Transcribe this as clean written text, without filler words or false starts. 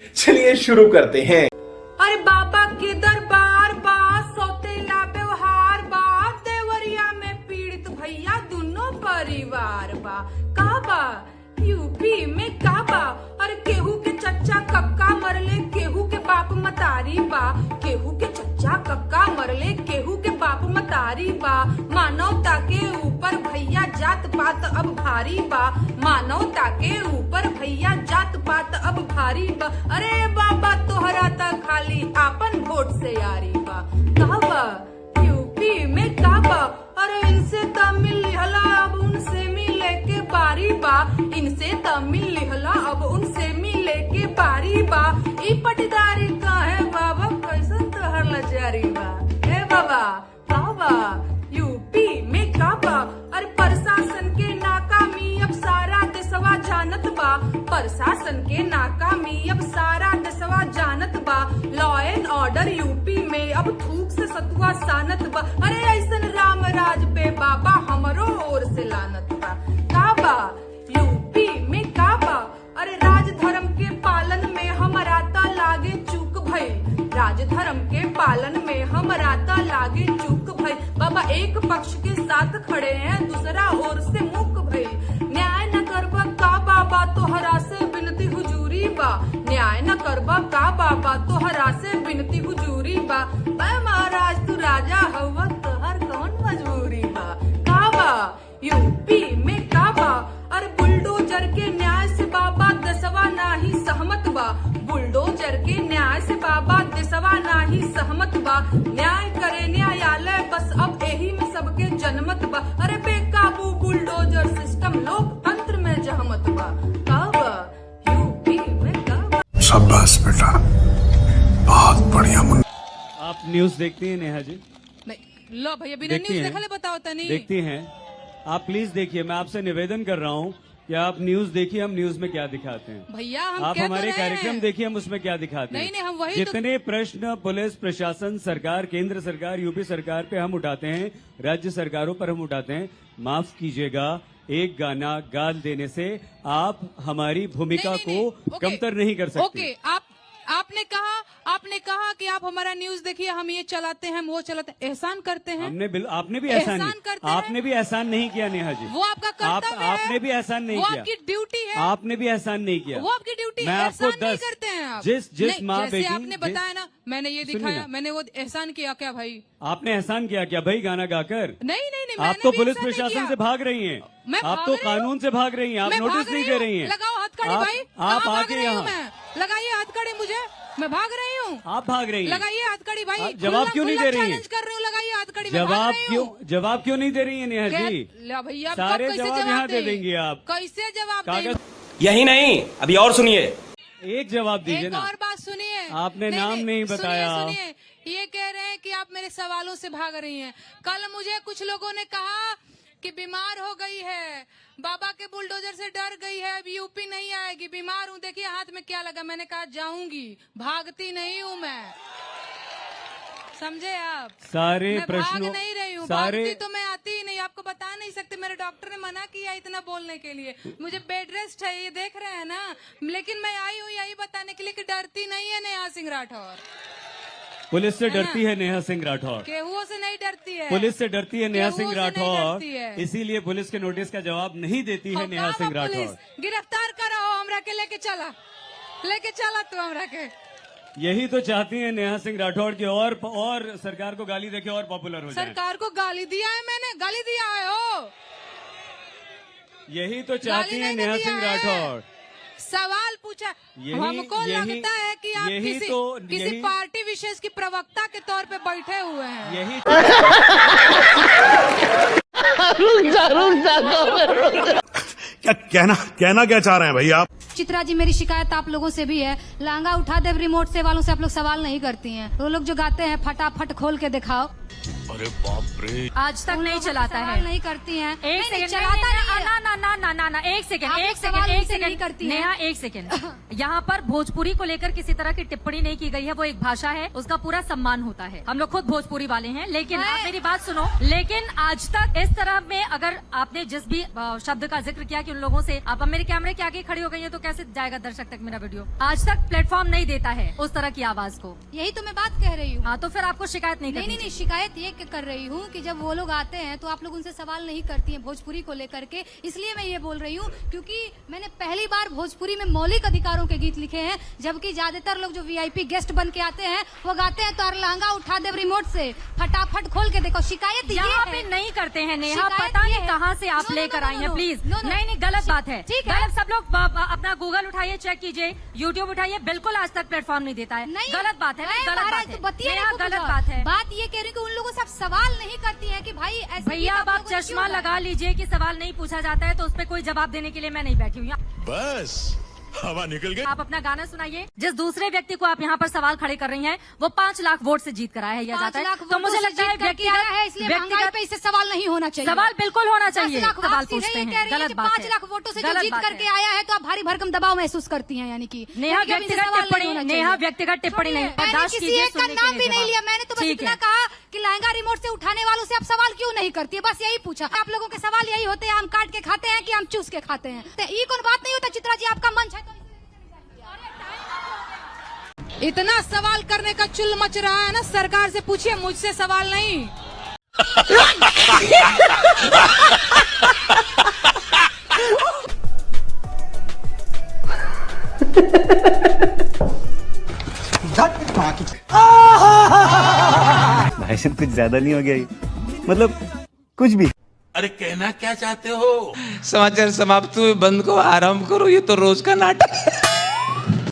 चलिए शुरू करते हैं। अरे बाबा के दरबार बा, सौतेला व्यवहार बा, देवरिया में पीड़ित भैया दोनों परिवार बा। का बा यूपी में का बा, अरे केहू के चच्चा कक्का मरले, केहू के बाप मतारी बा, केहू के चच्चा कक्का मरले, केहू के बाप मतारी बा। मानवता के ऊपर भैया जात पात अब भारी बा, मानवता के ऊपर भैया जात पात अब भारी बा। अरे बाबा तोहरा ता खाली आपन वोट से यारी बा। का बा यूपी में का बा, अरे इनसे तमिल लिहला अब उनसे मिले के बारी बा, इनसे तमिल लिहला अब उनसे मिले के बारी बा। ई पटीदारी का है बाबा कैसन तोहर लाचारी बा। हे बाबा का बा यूपी में का बा, अरे प्रशासन के नाकामी अब सारा देशवा जानत बा, प्रशासन के नाकामी अब सारा देशवा जानत बा। लॉ एंड ऑर्डर यूपी में अब थूक से सतुआ सानत बा। अरे ऐसन राम राज पे बाबा हमरो ओर से लानत बा। का बा यूपी में का बा, अरे राज धर्म के पालन में हमारा ता लागे चूक भई, राज धर्म के पालन में हमारा ता लागे चूक भई। बाबा एक पक्ष के साथ खड़े हैं, दूसरा ओर से मुक भई। न्याय न करबा का बाबा तोहरा से विनती हुजूरी बा, न्याय न करबा का बाबा तोहरा से विनती हुजूरी बा। महाराज तू राजा हवा तोहर कौन मजबूरी बा। का बा यूपी में का बा, अरे बुलडोजर के न्याय से बाबा देशवा नाही सहमत बा, बुलडोजर के न्याय से बाबा देशवा नाही सहमत बा। न्याय करे न्यायालय बस अब यही में सबके जनमत बा। अरे बेकाबू बुलडोजर सिस्टम लोकतंत्र में जहमत बा। का बा यूपी में का बा। शाबाश बेटा, बहुत बढ़िया। आप न्यूज देखती हैं नेहा जी? नहीं लो भैया बिना न्यूज देखले बताओ तनी। देखती हैं आप, प्लीज देखिए। मैं आपसे निवेदन कर रहा हूँ कि आप न्यूज देखिए, हम न्यूज में क्या दिखाते हैं। भैया हम आप क्या हमारे कर रहे कार्यक्रम हैं? देखिए, हम उसमें क्या दिखाते हैं। नहीं हम वही जितने प्रश्न पुलिस प्रशासन सरकार, केंद्र सरकार, यूपी सरकार पे हम उठाते हैं, राज्य सरकारों पर हम उठाते हैं, माफ कीजिएगा एक गाना गा देने से आप हमारी भूमिका को कमतर नहीं कर सकते। ओके आपने कहा कि आप हमारा न्यूज देखिए, हम ये चलाते हैं, हम वो चलाते हैं, एहसान करते हैं। आपने भी एहसान करते हैं। आपने भी एहसान नहीं किया नेहा जी, वो आपका कर्तव्य है। आपने भी एहसान नहीं वो किया, आपकी ड्यूटी है। आपने भी एहसान नहीं किया, वो आपकी ड्यूटी मैं है। आपको एहसान नहीं 10 करते हैं आप। जिस माँ जैसे बेटी आपने बताया ना, मैंने ये दिखाया, मैंने वो एहसान किया क्या भाई? आपने एहसान किया क्या भाई गाना गाकर? नहीं आप तो पुलिस प्रशासन से भाग रही हैं, आप तो कानून से भाग रही हैं, आप नोटिस नहीं दे रही हैं। लगाओ हथकड़ी भाई, आप आके यहाँ लगाइए हथकड़ी मुझे, मैं भाग रही हूँ। आप भाग रही हैं, लगाइए हथकड़ी भाई। जवाब क्यों नहीं दे रही हैं? कर रही हूँ, लगाइए हथकड़ी। जवाब क्यों नहीं दे रही है नेहा जी? भैया सारे जवाब यहाँ दे देंगे आप। कैसे जवाब कागज यही नहीं, अभी और सुनिए। एक जवाब दीजिए ना। और बात सुनिए, आपने नाम नहीं बताया। सुनिए, ये कह रहे हैं कि आप मेरे सवालों से भाग रही हैं। कल मुझे कुछ लोगों ने कहा कि बीमार हो गई है, बाबा के बुलडोजर से डर गई है, अब यूपी नहीं आएगी, बीमार हूँ, देखिए हाथ में क्या लगा। मैंने कहा जाऊंगी, भागती नहीं हूँ मैं, समझे आप? सारे मैं प्रश्नों भाग नहीं रही हूँ, सारे भागती तो मैं आती ही नहीं, आपको बता नहीं सकते। मेरे डॉक्टर ने मना किया इतना बोलने के लिए, मुझे बेड रेस्ट है, ये देख रहे हैं ना। लेकिन मैं आई हूँ यही बताने के लिए कि डरती नहीं है नेहा सिंह राठौर। पुलिस से डरती है नेहा सिंह राठौर, केहुओं से नहीं डरती है। पुलिस से डरती है नेहा सिंह केहुओं से नहीं राठौर, डरती है। इसीलिए पुलिस के नोटिस का जवाब नहीं देती है नेहा सिंह राठौर। गिरफ्तार करो हमरा के, लेके चला तू हमरा के। यही तो चाहती है नेहा सिंह राठौर की और सरकार को गाली देके और पॉपुलर हो जाए। सरकार को गाली दिया है मैंने? गाली दिया है हो? यही तो चाहती है नेहा सिंह राठौर। सवाल पूछा, हमको लगता है कि आप किसी पार्टी विशेष की प्रवक्ता के तौर पे बैठे हुए हैं। यही कहना क्या चाह रहे हैं भाई आप? चित्रा जी, मेरी शिकायत आप लोगों से भी है, लहंगा उठा दे रिमोट से वालों से आप लोग सवाल नहीं करती हैं। वो लोग जो गाते हैं फटाफट खोल के दिखाओ। अरे बाप रे। आज तक नहीं चलाता है। नहीं करती हैं। एक सेकंड चलाता नहीं है। ना एक सेकंड आप एक लोग सवाल सेकंड एक मुझसे नहीं सेकंड करती हैं। नेहा एक सेकंड। यहाँ पर भोजपुरी को लेकर किसी तरह की टिप्पणी नहीं की गई है। वो एक भाषा है, उसका पूरा सम्मान होता है। हम लोग खुद भोजपुरी वाले हैं, लेकिन आप मेरी बात सुनो। लेकिन आज तक इस तरह में अगर आपने जिस भी शब्द का जिक्र किया कि उन लोगों से आप मेरे कैमरे के आगे खड़ी हो गई है, तो कैसे जाएगा दर्शक तक मेरा वीडियो? आज तक प्लेटफॉर्म नहीं देता है उस तरह की आवाज को। यही तो मैं बात कह रही हूँ। हाँ, तो फिर आपको शिकायत नहीं करनी नहीं, शिकायत ये कर रही हूँ कि जब वो लोग आते हैं तो आप लोग उनसे सवाल नहीं करती हैं भोजपुरी को लेकर के। इसलिए मैं ये बोल रही हूँ क्योंकि मैंने पहली बार भोजपुरी में मौलिक अधिकारों के गीत लिखे हैं, जबकि ज्यादातर लोग जो वीआईपी गेस्ट बन के आते हैं वो गाते हैं तो लहंगा उठा दे रिमोट से, फटाफट खोल के देखो। शिकायत ये यहाँ है। पे नहीं करते हैं नेहा, शिकायत पता ये नहीं है। कहाँ से आप नो, नो, लेकर नो, आई नो, हैं। नो, प्लीज नो, नो, नहीं, गलत बात है। ठीक है। गलत। सब लोग अपना गूगल उठाइए, चेक कीजिए, यूट्यूब उठाइए, बिल्कुल आज तक प्लेटफॉर्म नहीं देता है। नहीं, गलत बात है, नहीं, गलत महाराज, बात है। तो बतिए नेहा, ना, गलत कुछ बात है। बात ये कह रही कि उन लोगों से आप सवाल नहीं करती हैं कि भाई ऐसे भैया अब आप चश्मा लगा लीजिए कि सवाल नहीं पूछा जाता है तो उस पर कोई जवाब देने के लिए मैं नहीं बैठी हूँ। बस हवा निकल गई। आप अपना गाना सुनाइए। जिस दूसरे व्यक्ति को आप यहाँ पर सवाल खड़े कर रही हैं, वो 5 लाख वोट से जीत कर आया है, जाता है। तो मुझे लगता है व्यक्तिगत पे इससे सवाल नहीं होना चाहिए। सवाल बिल्कुल होना चाहिए। 10 लाख सवाल आप पूछते सीधे ये कह हैं, रही हैं गलत कि बात 5 है। लाख वोटों से जो गलत जीत बात करके है। आया है तो आप भारी भरकम दबाव महसूस करती हैं, यानी कि नेहा व्यक्तिगत टिप्पणी नहीं बर्दाश्त किसी कीजिए। एक का नाम भी नहीं लिया मैंने, तो बस ठीक इतना है। कहा कि लहंगा रिमोट से उठाने वालों से आप सवाल क्यों नहीं करती है, बस यही पूछा। आप लोगों के सवाल यही होते हैं, हम काट के खाते हैं कि हम चूस के खाते हैं। तो ये कौन बात नहीं होता। चित्रा जी, आपका मंच है तो इतना सवाल करने का चुल मच रहा है ना, सरकार से पूछिए, मुझसे सवाल नहीं। भाई साहब कुछ ज्यादा नहीं हो गया ये? मतलब कुछ भी। अरे कहना क्या चाहते हो? समाचार समाप्त हुए, बंद को आराम करो, ये तो रोज का नाटक है।